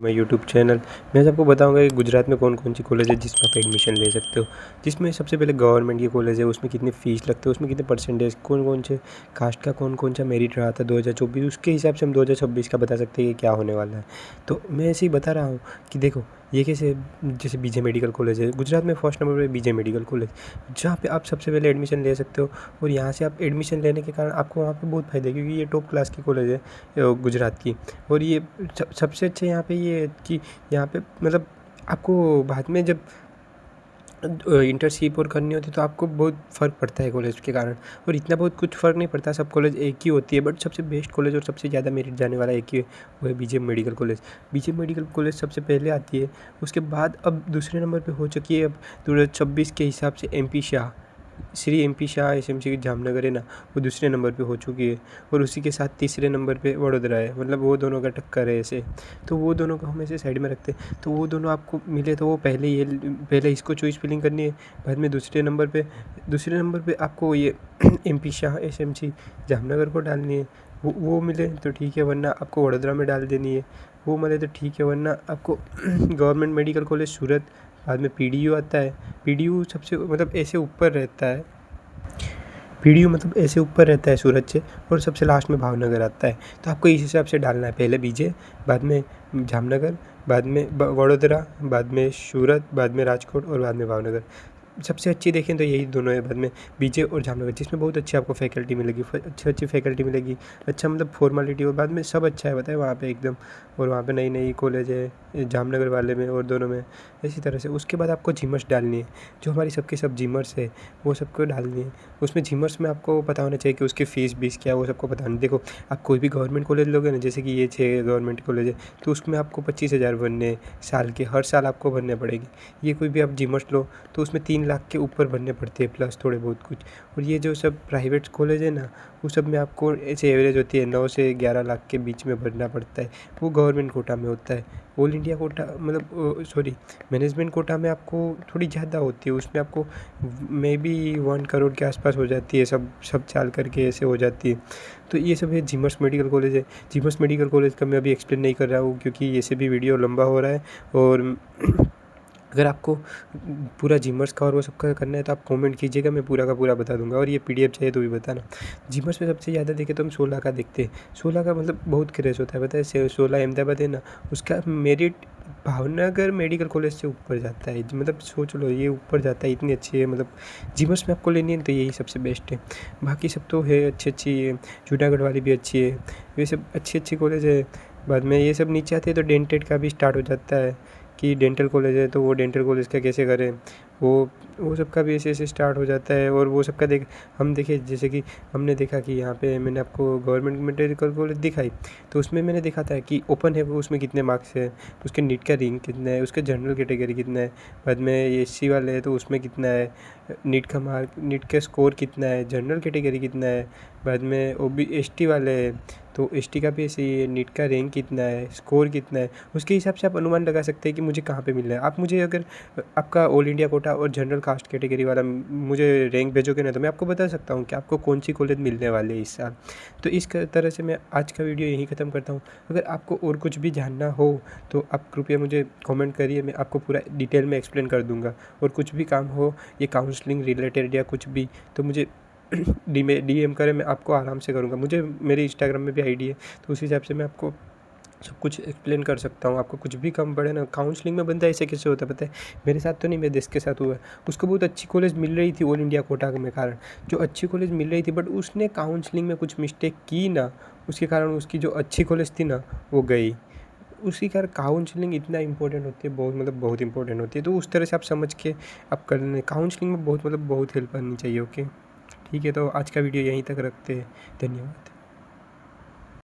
मैं YouTube channel मैं आज आपको बताऊंगा कि गुजरात में कौन कौन सी कॉलेज है जिसमें आप एडमिशन ले सकते हो। जिसमें सबसे पहले गवर्नमेंट की कॉलेज है, उसमें कितनी फ़ीस लगते हैं, उसमें कितने परसेंटेज, कौन कौन से कास्ट का कौन कौन सा मेरिट रहा था 2024, उसके हिसाब से हम 2026 का बता सकते हैं कि क्या होने वाला है। तो मैं ऐसे ही बता रहा हूँ कि देखो ये कैसे, जैसे बीजे मेडिकल कॉलेज है गुजरात में, फर्स्ट नंबर पे बीजे मेडिकल कॉलेज, जहाँ पे आप सबसे पहले एडमिशन ले सकते हो। और यहाँ से आप एडमिशन लेने के कारण आपको वहाँ पे बहुत फ़ायदा है, क्योंकि ये टॉप क्लास की कॉलेज है गुजरात की। और ये सबसे अच्छा यहाँ पे ये है कि यहाँ पे मतलब आपको बाद में जब इंटर्नशिप और करनी होती है तो आपको बहुत फ़र्क पड़ता है कॉलेज के कारण। और इतना बहुत कुछ फ़र्क नहीं पड़ता, सब कॉलेज एक ही होती है, बट सबसे बेस्ट कॉलेज और सबसे ज़्यादा मेरिट जाने वाला एक ही है, वो है BJ medical college. BJ medical college सबसे पहले आती है, उसके बाद अब दूसरे नंबर पे हो चुकी है अब 2026 के हिसाब से MP Shah, Shri MP Shah SMC Jamnagar है ना, वो दूसरे नंबर पे हो चुकी है। और उसी के साथ तीसरे नंबर पे वडोदरा है, मतलब वो दोनों का टक्कर है ऐसे। तो वो दोनों को हम ऐसे साइड में रखते हैं, तो वो दोनों आपको मिले तो वो पहले इसको चॉइस फिलिंग करनी है। बाद में दूसरे नंबर पे आपको ये एमपी शाह एसएमसी जामनगर को डालनी है। वो मिले तो ठीक है, वरना आपको वडोदरा में डाल देनी है। वो मिले तो ठीक है, वरना आपको गवर्नमेंट मेडिकल कॉलेज सूरत, बाद में पीडीयू आता है। पीडीयू सबसे मतलब ऐसे ऊपर रहता है, पीडीयू मतलब ऐसे ऊपर रहता है सूरत से, और सबसे लास्ट में भावनगर आता है। तो आपको इस हिसाब से डालना है, पहले बीजे, बाद में जामनगर, बाद में वडोदरा, बाद में सूरत, बाद में राजकोट और बाद में भावनगर। सबसे अच्छी देखें तो यही दोनों है बाद में, बीजे और जामनगर, जिसमें बहुत अच्छी आपको फैकल्टी मिलेगी, अच्छी फैकल्टी मिलेगी। अच्छा मतलब फॉर्मेलिटी और बाद में सब अच्छा है, बताए वहाँ पे एकदम। और वहाँ पे नई नई कॉलेज है जामनगर वाले में और दोनों में, इसी तरह से। उसके बाद आपको जीमर्स डालनी है, जो हमारी सबके सब जीमर्स है वो सबको डालनी है। उसमें जीमर्स में आपको पता होना चाहिए कि उसकी फ़ीस बीस क्या है, वो सबको पता नहीं। देखो आप कोई भी गवर्नमेंट कॉलेज लोगे ना, जैसे कि ये 6 गवर्नमेंट कॉलेज है, तो उसमें आपको 25,000 भरने साल के, हर साल आपको भरने पड़ेगी। ये कोई भी आप जीमर्स लो तो उसमें 3 लाख के ऊपर भरने पड़ते हैं, प्लस थोड़े बहुत कुछ। और ये जो सब प्राइवेट कॉलेज है ना, वो सब में आपको ऐसे एवरेज होती है 9 से 11 लाख के बीच में भरना पड़ता है। वो गवर्नमेंट कोटा में होता है। ऑल इंडिया कोटा मतलब सॉरी मैनेजमेंट कोटा में आपको थोड़ी ज़्यादा होती है, उसमें आपको मे बी 1 करोड़ के आसपास हो जाती है, सब चाल करके ऐसे हो जाती है। तो ये सब है जीमस मेडिकल कॉलेज है। जीमस मेडिकल कॉलेज का मैं अभी एक्सप्लेन नहीं कर रहा हूँ, क्योंकि ऐसे भी वीडियो लंबा हो रहा है। और अगर आपको पूरा जीमर्स का और वो सब का करना है तो आप कमेंट कीजिएगा, मैं पूरा का पूरा बता दूंगा। और ये पीडीएफ चाहिए तो भी बताना। जीमर्स में सबसे ज़्यादा देखें तो हम 16 का देखते हैं। 16 का मतलब बहुत क्रेज होता है, पता है। 16 अहमदाबाद है ना, उसका मेरिट भावनगर मेडिकल कॉलेज से ऊपर जाता है। मतलब सोच लो, ये ऊपर जाता है, इतनी अच्छी है। मतलब जीमर्स में आपको लेनी है तो यही सबसे बेस्ट है। बाकी सब तो है अच्छी है, जूनागढ़ वाली भी अच्छी है, ये सब अच्छी कॉलेज है। बाद में ये सब नीचे आते हैं तो डेंटेड का भी स्टार्ट हो जाता है, कि डेंटल कॉलेज है तो वो डेंटल कॉलेज का कैसे करें, वो सब का भी ऐसे स्टार्ट हो जाता है। और वो सब का हम देखे, जैसे कि हमने देखा कि यहाँ पे मैंने आपको गवर्नमेंट मेडिकल कॉलेज दिखाई, तो उसमें मैंने देखा था कि ओपन है वो, उसमें कितने मार्क्स है, उसके नीट का रैंक कितना है, उसका जनरल कैटेगरी कितना है, बाद में ये एससी वाले है तो उसमें कितना है, नीट का स्कोर कितना है, जनरल कैटेगरी कितना है, बाद में एसटी वाले हैं तो एसटी का भी ऐसे ही है, नीट का रैंक कितना है, स्कोर कितना है, उसके हिसाब से आप अनुमान लगा सकते हैं कि मुझे कहाँ पे मिलना है। आप मुझे अगर आपका ऑल इंडिया कोटा और जनरल कास्ट कैटेगरी वाला मुझे रैंक भेजोगे ना, तो मैं आपको बता सकता हूँ कि आपको कौन सी कॉलेज मिलने वाली है इस साल। तो इस तरह से मैं आज का वीडियो यहीं ख़त्म करता हूँ। अगर आपको और कुछ भी जानना हो तो आप कृपया मुझे कमेंट करिए, मैं आपको पूरा डिटेल में एक्सप्लेन कर दूँगा। और कुछ भी काम हो ये काउंसलिंग रिलेटेड या कुछ भी, तो मुझे डीएम करें, मैं आपको आराम से करूँगा। मुझे मेरे इंस्टाग्राम में भी आईडी है, तो उस हिसाब से मैं आपको सब कुछ एक्सप्लेन कर सकता हूँ। आपको कुछ भी कम पड़े ना, काउंसलिंग में बंदा ऐसे कैसे होता है पता है, मेरे साथ तो नहीं, मेरे देश के साथ हुआ है। उसको बहुत अच्छी कॉलेज मिल रही थी ऑल इंडिया कोटा के कारण, जो अच्छी कॉलेज मिल रही थी, बट उसने काउंसलिंग में कुछ मिस्टेक की ना, उसके कारण उसकी जो अच्छी कॉलेज थी ना वो गई। उसी कारण काउंसलिंग इतना इंपॉर्टेंट होती है, बहुत मतलब बहुत इंपॉर्टेंट होती है। तो उस तरह से आप समझ के आप कर लें, काउंसलिंग में बहुत मतलब बहुत हेल्प करनी चाहिए। ओके ठीक है, तो आज का वीडियो यहीं तक रखते हैं। धन्यवाद।